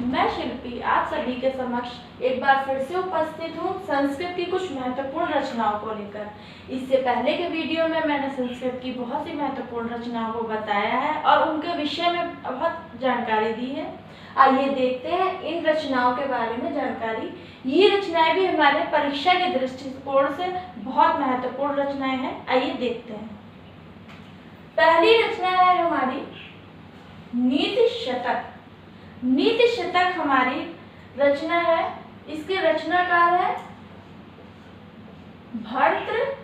मैं शिल्पी आप सभी के समक्ष एक बार फिर से उपस्थित हूँ संस्कृत की कुछ महत्वपूर्ण रचनाओं को लेकर। इससे पहले के वीडियो में मैंने संस्कृत की बहुत सी महत्वपूर्ण रचनाओं को बताया है और उनके विषय में बहुत जानकारी दी है। आइए देखते हैं इन रचनाओं के बारे में जानकारी। ये रचनाएं भी हमारे परीक्षा के दृष्टिकोण से बहुत महत्वपूर्ण रचनाएं हैं। आइए देखते हैं। पहली रचना है हमारी नीति शतक। नीति शतक हमारी रचना है, इसके रचनाकार है भर्तृहरि।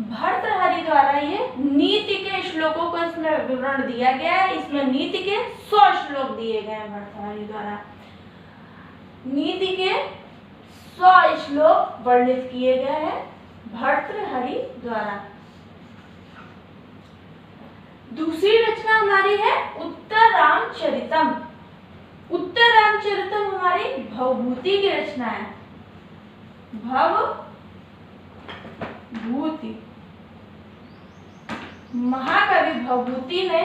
भर्तृहरि द्वारा ये नीति के श्लोकों को इसमें विवरण दिया गया है। इसमें नीति के 100 श्लोक दिए गए हैं भर्तृहरि द्वारा। नीति के 100 श्लोक वर्णित किए गए हैं भर्तृहरि द्वारा। दूसरी रचना हमारी है उत्तररामचरितम्। उत्तररामचरितम् हमारी भवभूति की रचना है। भवभूति महाकवि भवभूति ने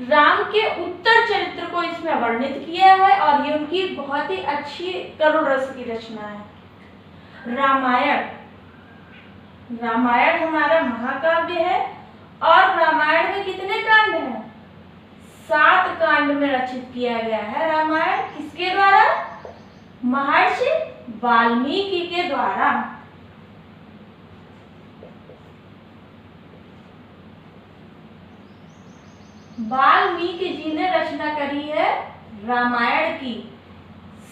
राम के उत्तर चरित्र को इसमें वर्णित किया है और ये उनकी बहुत ही अच्छी करुण रस की रचना है। रामायण हमारा महाकाव्य है और रामायण में कितने कांड हैं? 7 कांड में रचित किया गया है रामायण। किसके द्वारा? महर्षि वाल्मीकि के द्वारा। वाल्मीकि जी ने रचना करी है रामायण की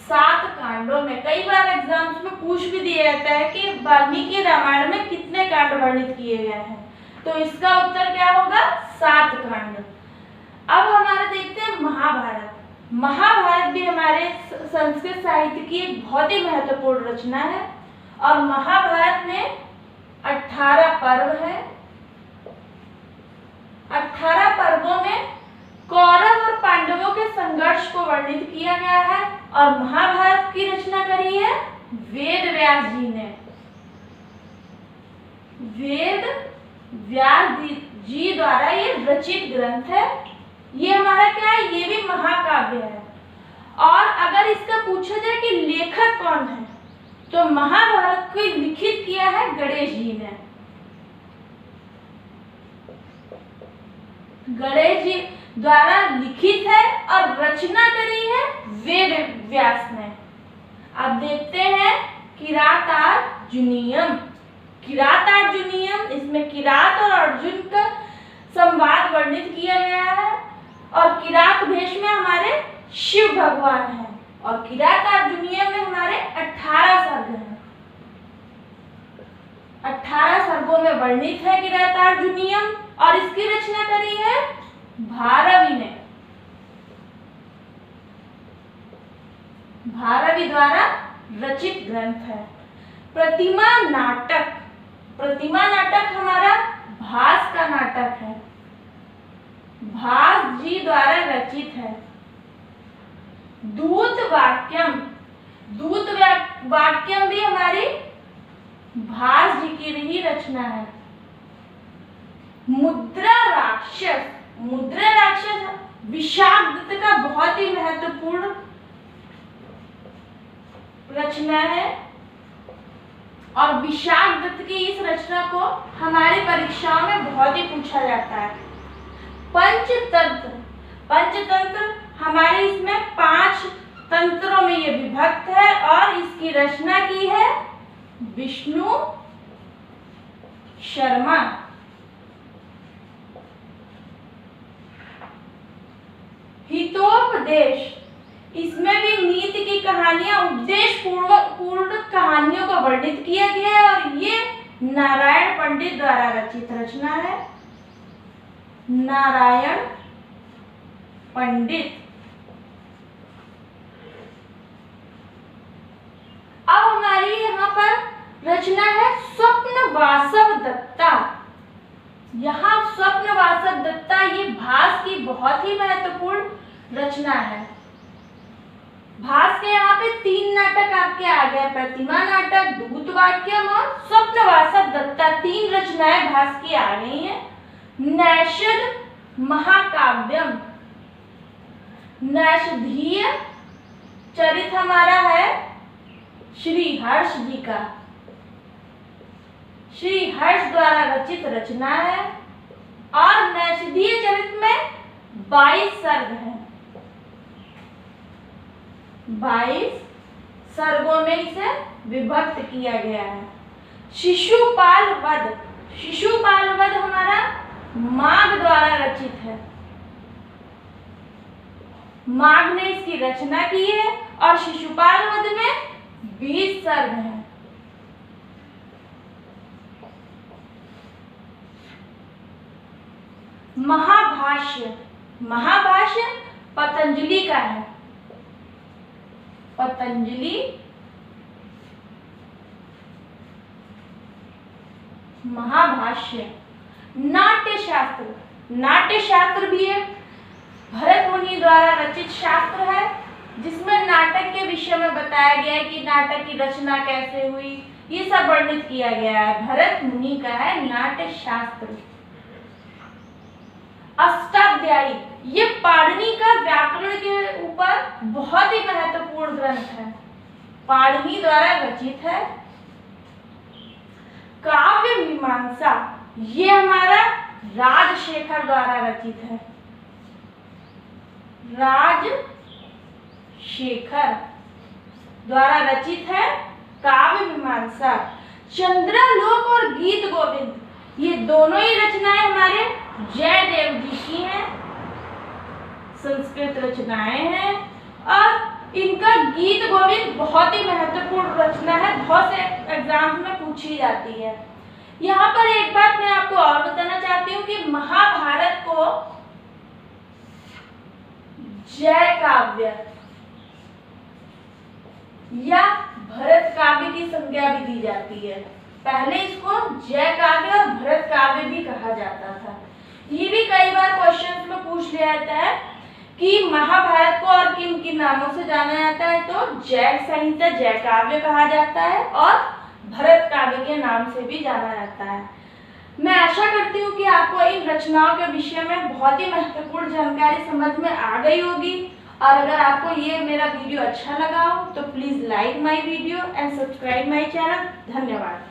7 कांडों में। कई बार एग्जाम्स में पूछ भी दिया जाता है कि वाल्मीकि रामायण में कितने कांड वर्णित किए गए हैं, तो इसका उत्तर क्या होगा? 7 कांड। अब हमारा देखते हैं महाभारत। महाभारत भी हमारे संस्कृत साहित्य की एक बहुत ही महत्वपूर्ण रचना है और महाभारत में 18 पर्व हैं। 18 पर्वों में कौरव और पांडवों के संघर्ष को वर्णित किया गया है और महाभारत की रचना करी है वेद व्यास जी ने। वेद व्यास जी द्वारा ये रचित ग्रंथ है। ये हमारा क्या है? ये भी महाकाव्य है। और अगर इसका पूछा जाए कि लेखक कौन है, तो महाभारत को लिखित किया है गणेश जी ने। गणेश जी द्वारा लिखित है और रचना करी है वेद व्यास ने। अब देखते हैं किरातार्जुनीयम। किरातार्जुनीयम, इसमें किरात और अर्जुन का संवाद वर्णित किया गया है और किरात भेष में हमारे शिव भगवान हैं और किरातार्जुनीयम में हमारे 18 सर्ग हैं। 18 सर्गों में वर्णित है किरातार्जुनीयम और इसकी रचना करी है भारवी ने। भारवी द्वारा रचित ग्रंथ है। प्रतिमा नाटक। प्रतिमा नाटक हमारा भास का नाटक है। भास जी द्वारा रचित है। दूत वाक्यम। दूत वाक्यम भी हमारी भास जी की ही रचना है। मुद्रा राक्षस। मुद्रा राक्षस विशाखदत्त का बहुत ही महत्वपूर्ण रचना है और विशाखदत्त की इस रचना को हमारी परीक्षाओं में बहुत ही पूछा जाता है। पंचतंत्र। पंचतंत्र हमारे इसमें 5 तंत्रों में ये विभक्त है और इसकी रचना की है विष्णु शर्मा। हितोपदेश। इसमें भी नीति की कहानियां, उपदेश पूर्ण कहानियों को वर्णित किया गया है और ये नारायण पंडित द्वारा रचित रचना है। नारायण पंडित। अब हमारी यहाँ पर रचना है स्वप्नवासव दत्ता। यहाँ स्वप्नवासव दत्ता ये भास की बहुत ही महत्वपूर्ण रचना है। भास के यहाँ पे 3 नाटक आपके आ गए, प्रतिमा नाटक, दूत वाक्यम और स्वप्नवासव दत्ता। 3 रचनाएं भास की आ गई हैं। नैषद महाकाव्यम। नैषधीय चरित हमारा है श्री हर्ष जी का। श्री हर्ष द्वारा रचित रचना है और नैषधीय चरित में 22 सर्ग हैं। 22 सर्गों में इसे विभक्त किया गया है। शिशुपाल वध, शिशुपाल वध हमारा माघ द्वारा रचित है। माघ ने इसकी रचना की है और शिशुपाल वध में 20 सर्ग हैं। महाभाष्य, महाभाष्य पतंजलि का है। पतंजलि महाभाष्य। नाट्य शास्त्र, नाट्य शास्त्र भी एक भरत मुनि द्वारा रचित शास्त्र है जिसमें नाटक के विषय में बताया गया है कि नाटक की रचना कैसे हुई, ये सब वर्णित किया गया है। भरत मुनि का है नाट्य शास्त्र। अष्टाध्यायी, ये पाणिनि का व्याकरण के ऊपर बहुत ही महत्वपूर्ण ग्रंथ है, पाणिनि द्वारा रचित है। काव्य मीमांसा, ये हमारा राजशेखर द्वारा रचित है। राजशेखर द्वारा रचित है काव्य मीमांसा। चंद्रलोक और गीत गोविंद, ये दोनों ही रचनाएं हमारे जयदेव जी की हैं, संस्कृत रचनाएं हैं और इनका गीत गोविंद बहुत ही महत्वपूर्ण रचना है, बहुत से एग्जाम्स में पूछी जाती है। यहाँ पर एक बात मैं आपको और बताना चाहती हूँ कि महाभारत को जय काव्य या भरत काव्य की संज्ञा भी दी जाती है। पहले इसको जय काव्य और भरत काव्य भी कहा जाता था। ये भी कई बार क्वेश्चंस में पूछ लिया जाता है कि महाभारत को और किन किन नामों से जाना जाता है, तो जय संहिता, जय काव्य कहा जाता है और भरत काव्य के नाम से भी जाना जाता है। मैं आशा करती हूँ कि आपको इन रचनाओं के विषय में बहुत ही महत्वपूर्ण जानकारी समझ में आ गई होगी और अगर आपको ये मेरा वीडियो अच्छा लगा हो तो please like my video and subscribe my channel. धन्यवाद।